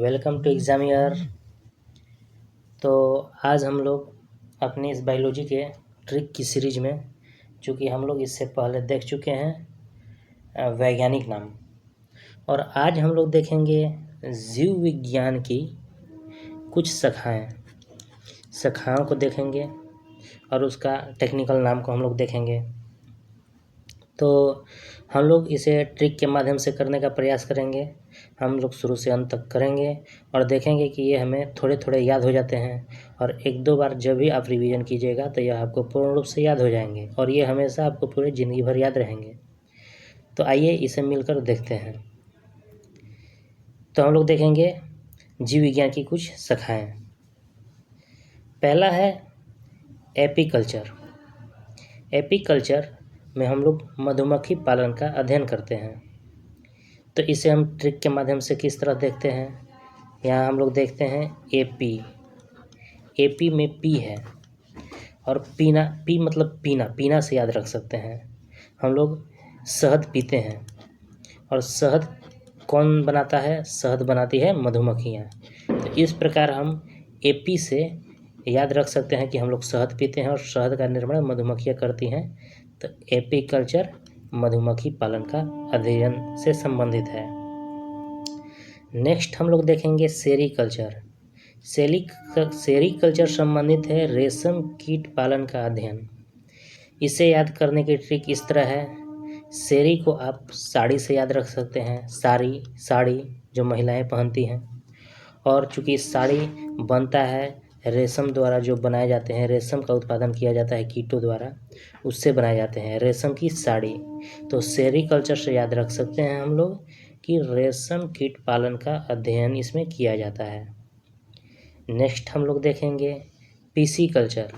Welcome to exam year. तो आज हम लोग अपनी इस बायोलॉजी के ट्रिक की सीरीज में, चूँकि हम लोग इससे पहले देख चुके हैं वैज्ञानिक नाम, और आज हम लोग देखेंगे जीव विज्ञान की कुछ शाखाओं को देखेंगे और उसका टेक्निकल नाम को हम लोग देखेंगे। तो हम लोग इसे ट्रिक के माध्यम से करने का प्रयास करेंगे। हम लोग शुरू से अंत तक करेंगे और देखेंगे कि ये हमें थोड़े थोड़े याद हो जाते हैं, और एक दो बार जब भी आप रिवीजन कीजिएगा तो यह आपको पूर्ण रूप से याद हो जाएंगे और ये हमेशा आपको पूरे ज़िंदगी भर याद रहेंगे। तो आइए इसे मिलकर देखते हैं। तो हम लोग देखेंगे जीव विज्ञान की कुछ शाखाएँ। पहला है एपीकल्चर। एपीकल्चर में हम लोग मधुमक्खी पालन का अध्ययन करते हैं। तो इसे हम ट्रिक के माध्यम से किस तरह देखते हैं। यहाँ हम लोग देखते हैं एपी में पी है, और पी मतलब पीना से याद रख सकते हैं। हम लोग शहद पीते हैं, और शहद कौन बनाता है? शहद बनाती है मधुमक्खियाँ। तो इस प्रकार हम एपी से याद रख सकते हैं कि हम लोग शहद पीते हैं और शहद का निर्माण मधुमक्खियाँ करती हैं। तो एपीकल्चर मधुमक्खी पालन का अध्ययन से संबंधित है। नेक्स्ट हम लोग देखेंगे सेरीकल्चर। सेरीकल्चर संबंधित है रेशम कीट पालन का अध्ययन। इसे याद करने की ट्रिक इस तरह है। सेरी को आप साड़ी से याद रख सकते हैं, साड़ी जो महिलाएं पहनती हैं, और चूँकि साड़ी बनता है रेशम द्वारा, जो बनाए जाते हैं, रेशम का उत्पादन किया जाता है कीटों द्वारा, उससे बनाए जाते हैं रेशम की साड़ी। तो सेरीकल्चर से याद रख सकते हैं हम लोग कि रेशम कीट पालन का अध्ययन इसमें किया जाता है। नेक्स्ट हम लोग देखेंगे पीसीकल्चर,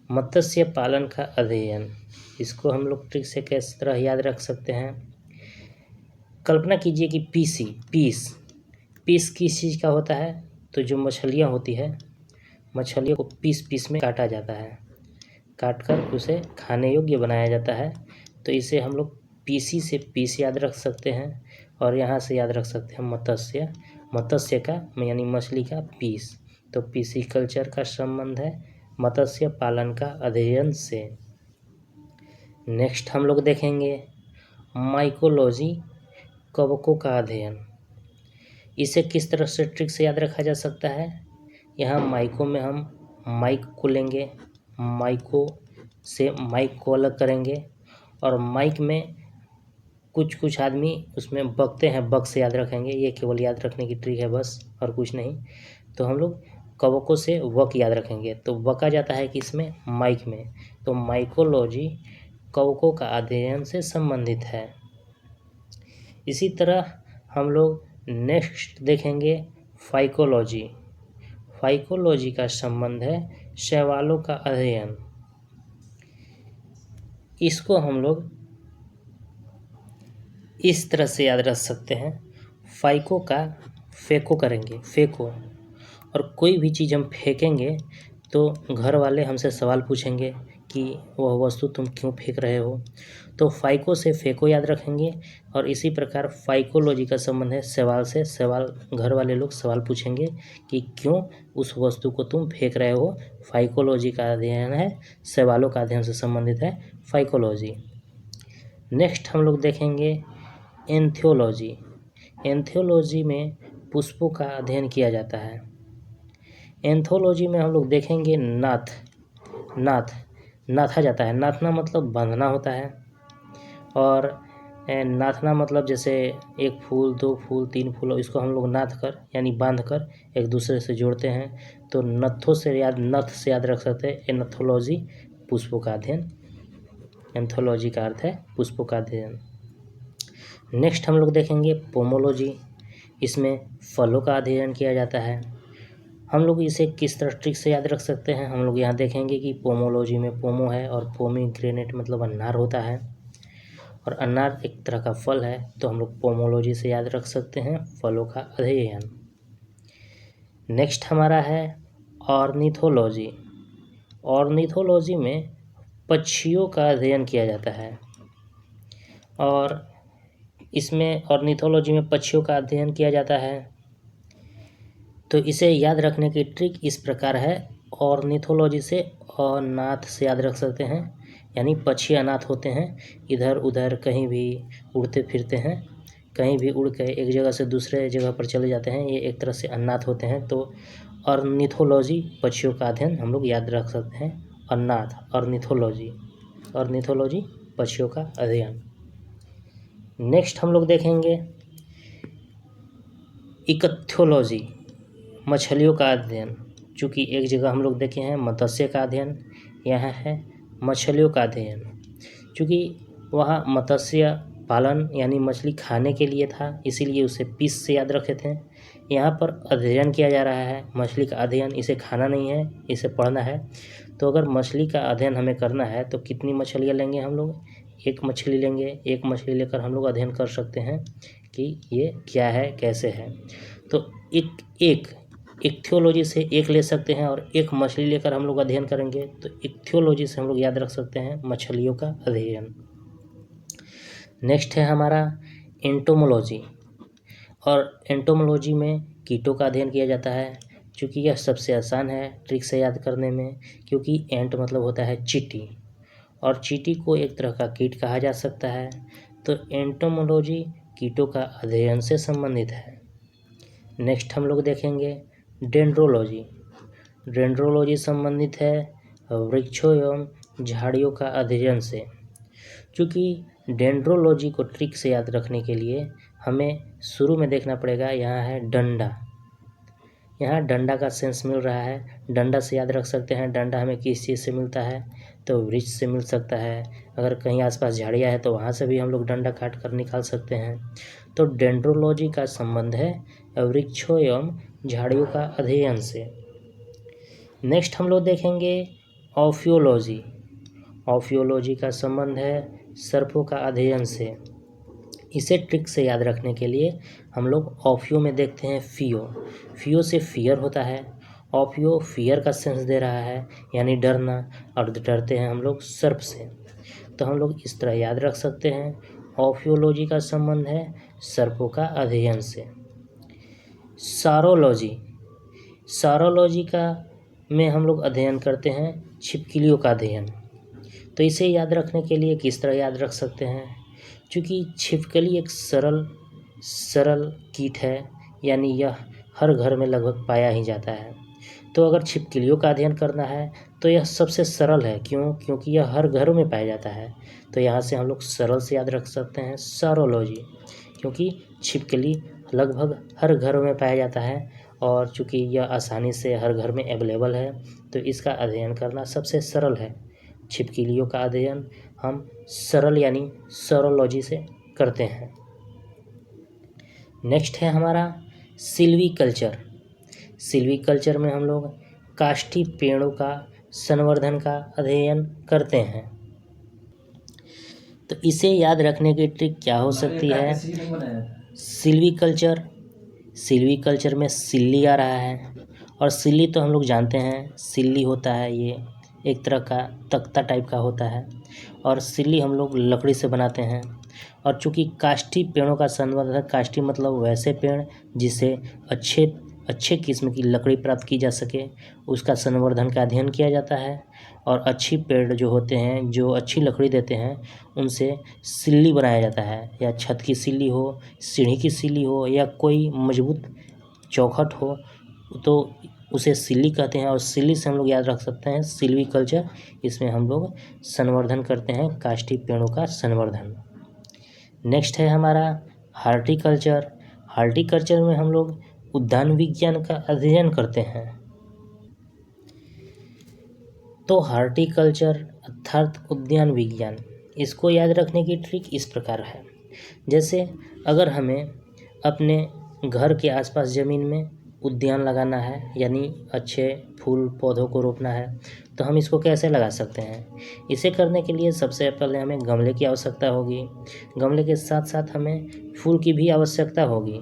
मत्स्य पालन का अध्ययन। इसको हम लोग ट्रिक से किस तरह याद रख सकते हैं। कल्पना कीजिए कि पीस किस चीज़ का होता है? तो जो मछलियाँ होती है, मछलियों को पीस में काटा जाता है, काटकर उसे खाने योग्य बनाया जाता है। तो इसे हम लोग पीसी से पीस याद रख सकते हैं, और यहाँ से याद रख सकते हैं मत्स्य का यानी मछली का पीस। तो पीसीकल्चर का संबंध है मत्स्य पालन का अध्ययन से। नेक्स्ट हम लोग देखेंगे माइकोलॉजी, कवकों का अध्ययन। इसे किस तरह से ट्रिक से याद रखा जा सकता है। यहाँ माइको में हम माइक को लेंगे, माइको से माइक को अलग करेंगे, और माइक में कुछ आदमी उसमें बकते हैं, बक से याद रखेंगे। ये केवल याद रखने की ट्रिक है बस, और कुछ नहीं। तो हम लोग कवकों से वक याद रखेंगे, तो वका जाता है किसमें? माइक में। तो माइकोलॉजी कवकों का अध्ययन से संबंधित है। इसी तरह हम लोग नेक्स्ट देखेंगे फाइकोलॉजी। फाइकोलॉजी का संबंध है शैवालों का अध्ययन। इसको हम लोग इस तरह से याद रख सकते हैं। फाइको का फेको करेंगे, फेको, और कोई भी चीज़ हम फेंकेंगे तो घर वाले हमसे सवाल पूछेंगे कि वह वस्तु तुम क्यों फेंक रहे हो। तो फाइको से फेको याद रखेंगे, और इसी प्रकार फाइकोलॉजी का संबंध है शैवाल से। शैवाल, घर वाले लोग सवाल पूछेंगे कि क्यों उस वस्तु को तुम फेंक रहे हो। फाइकोलॉजी का अध्ययन है, शैवालों का अध्ययन से संबंधित है फाइकोलॉजी। नेक्स्ट हम लोग देखेंगे एंथियोलॉजी। एंथियोलॉजी में पुष्पों का अध्ययन किया जाता है। एंथोलॉजी में हम लोग देखेंगे नाथा जाता है। नाथना मतलब बांधना होता है, और नाथना मतलब जैसे एक फूल, दो फूल, तीन फूल, इसको हम लोग नाथ कर यानी बांध कर एक दूसरे से जोड़ते हैं। तो नथ से याद रख सकते हैं एंथोलॉजी, पुष्पों का अध्ययन। एंथोलॉजी का अर्थ है पुष्पों का अध्ययन। नेक्स्ट हम लोग देखेंगे पोमोलॉजी। इसमें फलों का अध्ययन किया जाता है। हम लोग इसे किस तरह ट्रिक से याद रख सकते हैं। हम लोग यहाँ देखेंगे कि पोमोलॉजी में पोमो है, और पोमीग्रेनेट मतलब अनार होता है, और अनार एक तरह का फल है। तो हम लोग पोमोलॉजी से याद रख सकते हैं फलों का अध्ययन। नेक्स्ट हमारा है ऑर्निथोलॉजी। ऑर्निथोलॉजी में पक्षियों का अध्ययन किया जाता है, और इसमें ऑर्निथोलॉजी में पक्षियों का अध्ययन किया जाता है। तो इसे याद रखने की ट्रिक इस प्रकार है। ऑर्निथोलॉजी से अनाथ से याद रख सकते हैं, यानी पक्षी अनाथ होते हैं, इधर उधर कहीं भी उड़ते फिरते हैं, कहीं भी उड़ के एक जगह से दूसरे जगह पर चले जाते हैं, ये एक तरह से अनाथ होते हैं। तो ऑर्निथोलॉजी पक्षियों का अध्ययन हम लोग याद रख सकते हैं। अनाथ ऑर्निथोलॉजी, ऑर्निथोलॉजी पक्षियों का अध्ययन। नेक्स्ट हम लोग देखेंगे इक्थ्योलॉजी, मछलियों का अध्ययन। चूँकि एक जगह हम लोग देखे हैं मत्स्य का अध्ययन, यहाँ है मछलियों का अध्ययन। चूँकि वहाँ मत्स्य पालन यानी मछली खाने के लिए था, इसीलिए उसे पीस से याद रखे थे। यहाँ पर अध्ययन किया जा रहा है, मछली का अध्ययन, इसे खाना नहीं है, इसे पढ़ना है। तो अगर मछली का अध्ययन हमें करना है तो कितनी मछलियाँ लेंगे हम लोग? एक मछली लेंगे। एक मछली लेकर हम लोग अध्ययन कर सकते हैं कि ये क्या है, कैसे है। तो इक्थियोलॉजी से एक ले सकते हैं, और एक मछली लेकर हम लोग अध्ययन करेंगे तो इक्थियोलॉजी से हम लोग याद रख सकते हैं मछलियों का अध्ययन। नेक्स्ट है हमारा एंटोमोलॉजी, और एंटोमोलॉजी में कीटों का अध्ययन किया जाता है। क्योंकि यह सबसे आसान है ट्रिक से याद करने में, क्योंकि एंट मतलब होता है चींटी, और चींटी को एक तरह का कीट कहा जा सकता है। तो एंटोमोलॉजी कीटों का अध्ययन से संबंधित है। नेक्स्ट हम लोग देखेंगे डेंड्रोलॉजी। डेंड्रोलॉजी संबंधित है वृक्षों एवं झाड़ियों का अध्ययन से। क्योंकि डेंड्रोलॉजी को ट्रिक से याद रखने के लिए हमें शुरू में देखना पड़ेगा, यहाँ है डंडा, यहाँ डंडा का सेंस मिल रहा है, डंडा से याद रख सकते हैं। डंडा हमें किस चीज़ से मिलता है? तो वृक्ष से मिल सकता है। अगर कहीं आसपास झाड़ियाँ है तो वहाँ से भी हम लोग डंडा काट कर निकाल सकते हैं। तो डेंड्रोलॉजी का संबंध है वृक्षों एवं झाड़ियों का अध्ययन से। नेक्स्ट हम लोग देखेंगे ऑफियोलॉजी। ऑफियोलॉजी का संबंध है सर्पों का अध्ययन से। इसे ट्रिक से याद रखने के लिए हम लोग ऑफियो में देखते हैं फियो, फियो से फियर होता है, ऑफियो फियर का सेंस दे रहा है, यानी डरना, और डरते हैं हम लोग सर्प से। तो हम लोग इस तरह याद रख सकते हैं, ऑफियोलॉजी का संबंध है सर्पों का अध्ययन से। सारोलॉजी, सारोलॉजी का में हम लोग अध्ययन करते हैं छिपकलियों का अध्ययन। तो इसे याद रखने के लिए किस तरह याद रख सकते हैं? क्योंकि छिपकली एक सरल कीट है, यानी यह हर घर में लगभग पाया ही जाता है। तो अगर छिपकलियों का अध्ययन करना है तो यह सबसे सरल है। क्यों? क्योंकि यह हर घर में पाया जाता है। तो यहाँ से हम लोग सरल से याद रख सकते हैं सारोलॉजी, क्योंकि छिपकली लगभग हर घर में पाया जाता है, और चूँकि यह आसानी से हर घर में अवेलेबल है तो इसका अध्ययन करना सबसे सरल है। छिपकलियों का अध्ययन हम सरल यानी सरोलॉजी से करते हैं। नेक्स्ट है हमारा सिल्वीकल्चर। सिल्वीकल्चर में हम लोग काष्ठी पेड़ों का संवर्धन का अध्ययन करते हैं। तो इसे याद रखने की ट्रिक क्या हो सकती है? सिल्वीकल्चर में सिल्ली आ रहा है, और सिल्ली तो हम लोग जानते हैं, सिल्ली होता है ये एक तरह का तख्ता टाइप का होता है, और सिल्ली हम लोग लकड़ी से बनाते हैं। और चूँकि काष्ठी पेड़ों का संवर्धन, काष्ठी मतलब वैसे पेड़ जिससे अच्छे किस्म की लकड़ी प्राप्त की जा सके, उसका संवर्धन का अध्ययन किया जाता है। और अच्छी पेड़ जो होते हैं, जो अच्छी लकड़ी देते हैं, उनसे सिल्ली बनाया जाता है, या छत की सिल्ली हो, सीढ़ी की सिल्ली हो, या कोई मजबूत चौखट हो, तो उसे सिल्ली कहते हैं। और सिल्ली से हम लोग याद रख सकते हैं सिल्वीकल्चर, इसमें हम लोग संवर्धन करते हैं, काष्ठी पेड़ों का संवर्धन। नेक्स्ट है हमारा हार्टिकल्चर। हार्टिकल्चर में हम लोग उद्यान विज्ञान का अध्ययन करते हैं। तो हार्टिकल्चर अर्थात उद्यान विज्ञान, इसको याद रखने की ट्रिक इस प्रकार है। जैसे अगर हमें अपने घर के आसपास ज़मीन में उद्यान लगाना है, यानी अच्छे फूल पौधों को रोपना है, तो हम इसको कैसे लगा सकते हैं? इसे करने के लिए सबसे पहले हमें गमले की आवश्यकता होगी। गमले के साथ साथ हमें फूल की भी आवश्यकता होगी।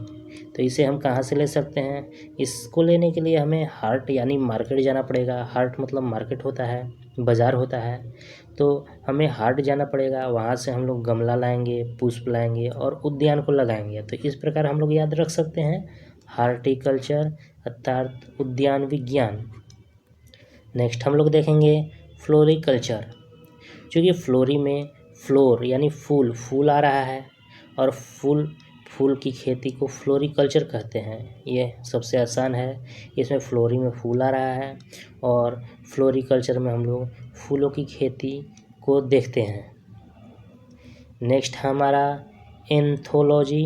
तो इसे हम कहाँ से ले सकते हैं? इसको लेने के लिए हमें हाट यानी मार्केट जाना पड़ेगा। हाट मतलब मार्केट होता है, बाज़ार होता है। तो हमें हाट जाना पड़ेगा, वहाँ से हम लोग गमला लाएंगे, पुष्प लाएंगे और उद्यान को लगाएंगे। तो इस प्रकार हम लोग याद रख सकते हैं हार्टिकल्चर अर्थात उद्यान विज्ञान। नेक्स्ट हम लोग देखेंगे फ्लोरिकल्चर। क्योंकि फ्लोरी में फ्लोर यानी फूल आ रहा है और फूल की खेती को फ्लोरिकल्चर कहते हैं। ये सबसे आसान है, इसमें फ्लोरी में फूल आ रहा है और फ्लोरिकल्चर में हम लोग फूलों की खेती को देखते हैं। नेक्स्ट हमारा एंथोलॉजी।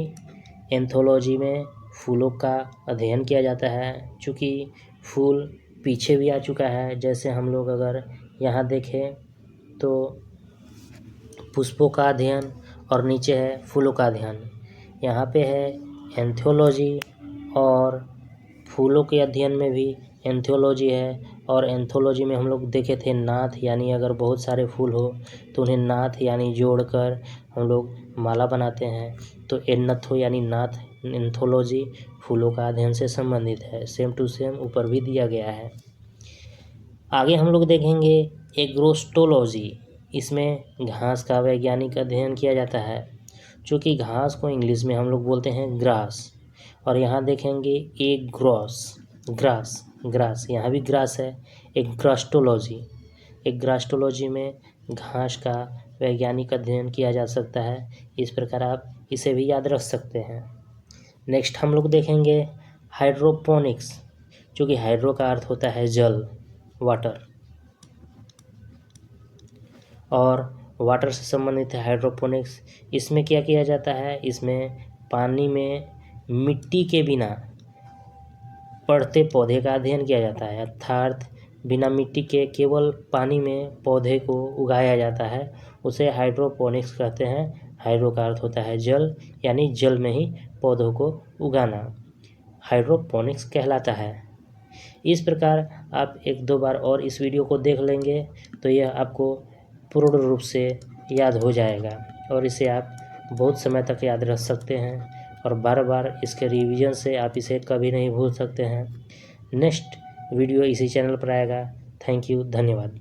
एंथोलॉजी में फूलों का अध्ययन किया जाता है। चूँकि फूल पीछे भी आ चुका है, जैसे हम लोग अगर यहाँ देखें तो पुष्पों का अध्ययन और नीचे है फूलों का अध्ययन। यहाँ पे है एंथोलॉजी और फूलों के अध्ययन में भी एंथोलॉजी है। और एंथोलॉजी में हम लोग देखे थे नाथ, यानी अगर बहुत सारे फूल हो तो उन्हें नाथ यानी जोड़कर हम लोग माला बनाते हैं। तो एन्नथो यानी नाथ एंथोलॉजी फूलों का अध्ययन से संबंधित है। सेम टू सेम ऊपर भी दिया गया है। आगे हम लोग देखेंगे एग्रोस्टोलॉजी। इसमें घास का वैज्ञानिक अध्ययन किया जाता है। चूँकि घास को इंग्लिश में हम लोग बोलते हैं ग्रास, और यहाँ देखेंगे ग्रास, यहाँ भी ग्रास है। एग्रास्टोलॉजी में घास का वैज्ञानिक अध्ययन किया जा सकता है। इस प्रकार आप इसे भी याद रख सकते हैं। नेक्स्ट हम लोग देखेंगे हाइड्रोपोनिक्स। क्योंकि हाइड्रो का अर्थ होता है जल, वाटर, और वाटर से संबंधित है हाइड्रोपोनिक्स। इसमें क्या किया जाता है, इसमें पानी में मिट्टी के बिना बढ़ते पौधे का अध्ययन किया जाता है। अर्थात बिना मिट्टी के केवल पानी में पौधे को उगाया जाता है, उसे हाइड्रोपोनिक्स कहते हैं। हाइड्रो का अर्थ होता है जल, यानी जल में ही पौधों को उगाना हाइड्रोपोनिक्स कहलाता है। इस प्रकार आप एक दो बार और इस वीडियो को देख लेंगे तो यह आपको पूर्ण रूप से याद हो जाएगा और इसे आप बहुत समय तक याद रख सकते हैं और बार बार इसके रिवीजन से आप इसे कभी नहीं भूल सकते हैं। नेक्स्ट वीडियो इसी चैनल पर आएगा। थैंक यू, धन्यवाद।